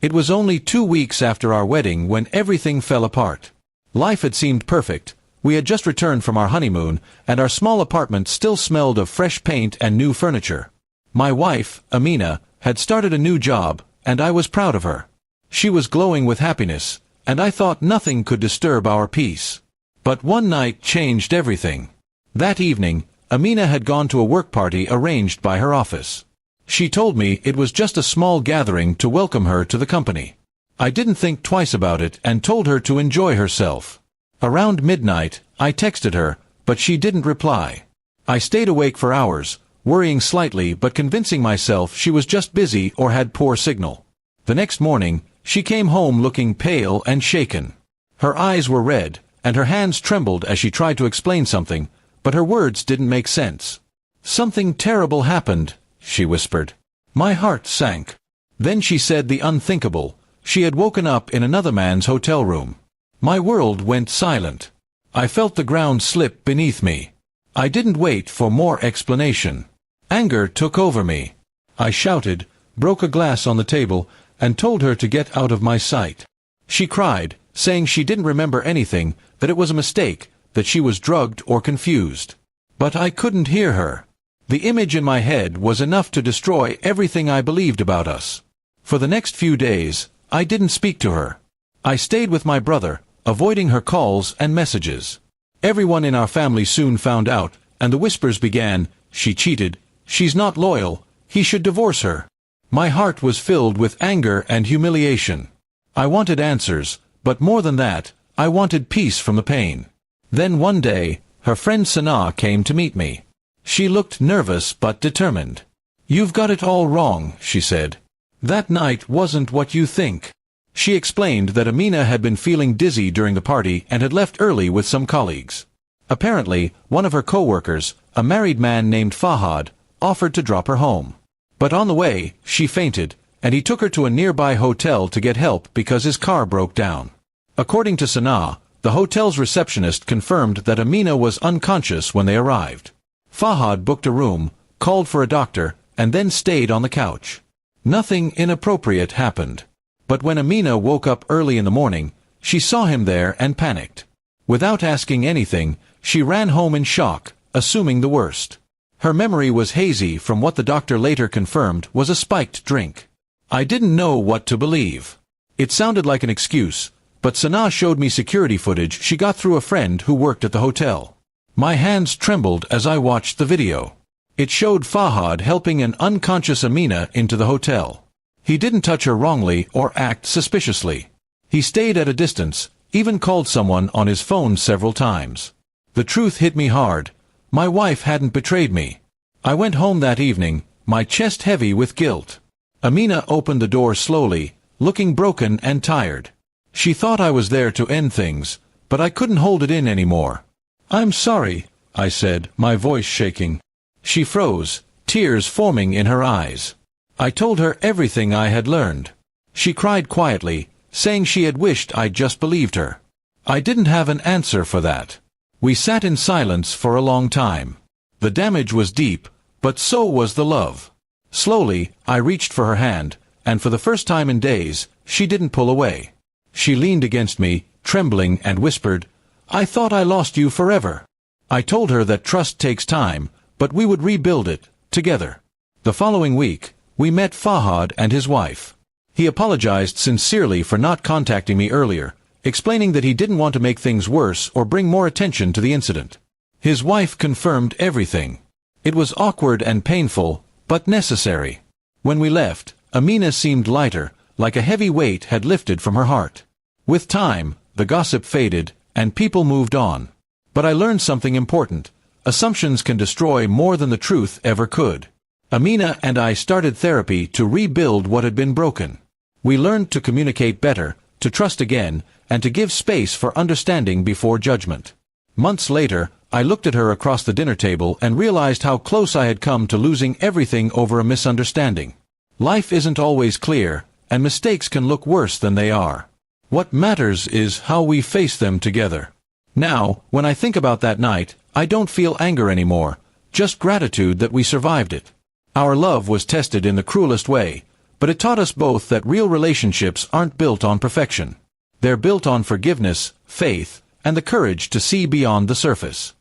It was only 2 weeks after our wedding when everything fell apart. Life had seemed perfect. We had just returned from our honeymoon, and our small apartment still smelled of fresh paint and new furniture. My wife, Amina, had started a new job, and I was proud of her. She was glowing with happiness, and I thought nothing could disturb our peace. But one night changed everything. That evening, Amina had gone to a work party arranged by her office. She told me it was just a small gathering to welcome her to the company. I didn't think twice about it and told her to enjoy herself. Around midnight, I texted her, but she didn't reply. I stayed awake for hours, worrying slightly but convincing myself she was just busy or had poor signal. The next morning, she came home looking pale and shaken. Her eyes were red, and her hands trembled as she tried to explain something, but her words didn't make sense. "Something terrible happened," she whispered. My heart sank. Then she said the unthinkable. She had woken up in another man's hotel room. My world went silent. I felt the ground slip beneath me. I didn't wait for more explanation. Anger took over me. I shouted, broke a glass on the table, and told her to get out of my sight. She cried, saying she didn't remember anything, that it was a mistake, that she was drugged or confused. But I couldn't hear her. The image in my head was enough to destroy everything I believed about us. For the next few days, I didn't speak to her. I stayed with my brother, avoiding her calls and messages. Everyone in our family soon found out, and the whispers began, "She cheated, she's not loyal, he should divorce her." My heart was filled with anger and humiliation. I wanted answers, but more than that, I wanted peace from the pain. Then one day, her friend Sanaa came to meet me. She looked nervous but determined. "You've got it all wrong," she said. "That night wasn't what you think." She explained that Amina had been feeling dizzy during the party and had left early with some colleagues. Apparently, one of her co-workers, a married man named Fahad, offered to drop her home. But on the way, she fainted, and he took her to a nearby hotel to get help because his car broke down. According to Sanaa, the hotel's receptionist confirmed that Amina was unconscious when they arrived. Fahad booked a room, called for a doctor, and then stayed on the couch. Nothing inappropriate happened. But when Amina woke up early in the morning, she saw him there and panicked. Without asking anything, she ran home in shock, assuming the worst. Her memory was hazy from what the doctor later confirmed was a spiked drink. I didn't know what to believe. It sounded like an excuse, but Sanaa showed me security footage she got through a friend who worked at the hotel. My hands trembled as I watched the video. It showed Fahad helping an unconscious Amina into the hotel. He didn't touch her wrongly or act suspiciously. He stayed at a distance, even called someone on his phone several times. The truth hit me hard. My wife hadn't betrayed me. I went home that evening, my chest heavy with guilt. Amina opened the door slowly, looking broken and tired. She thought I was there to end things, but I couldn't hold it in anymore. "I'm sorry," I said, my voice shaking. She froze, tears forming in her eyes. I told her everything I had learned. She cried quietly, saying she had wished I'd just believed her. I didn't have an answer for that. We sat in silence for a long time. The damage was deep, but so was the love. Slowly, I reached for her hand, and for the first time in days, she didn't pull away. She leaned against me, trembling, and whispered, "I thought I lost you forever." I told her that trust takes time, but we would rebuild it, together. The following week, we met Fahad and his wife. He apologized sincerely for not contacting me earlier, explaining that he didn't want to make things worse or bring more attention to the incident. His wife confirmed everything. It was awkward and painful, but necessary. When we left, Amina seemed lighter, like a heavy weight had lifted from her heart. With time, the gossip faded, and people moved on. But I learned something important. Assumptions can destroy more than the truth ever could. Amina and I started therapy to rebuild what had been broken. We learned to communicate better, to trust again, and to give space for understanding before judgment. Months later, I looked at her across the dinner table and realized how close I had come to losing everything over a misunderstanding. Life isn't always clear, and mistakes can look worse than they are. What matters is how we face them together. Now, when I think about that night, I don't feel anger anymore, just gratitude that we survived it. Our love was tested in the cruelest way, but it taught us both that real relationships aren't built on perfection. They're built on forgiveness, faith, and the courage to see beyond the surface.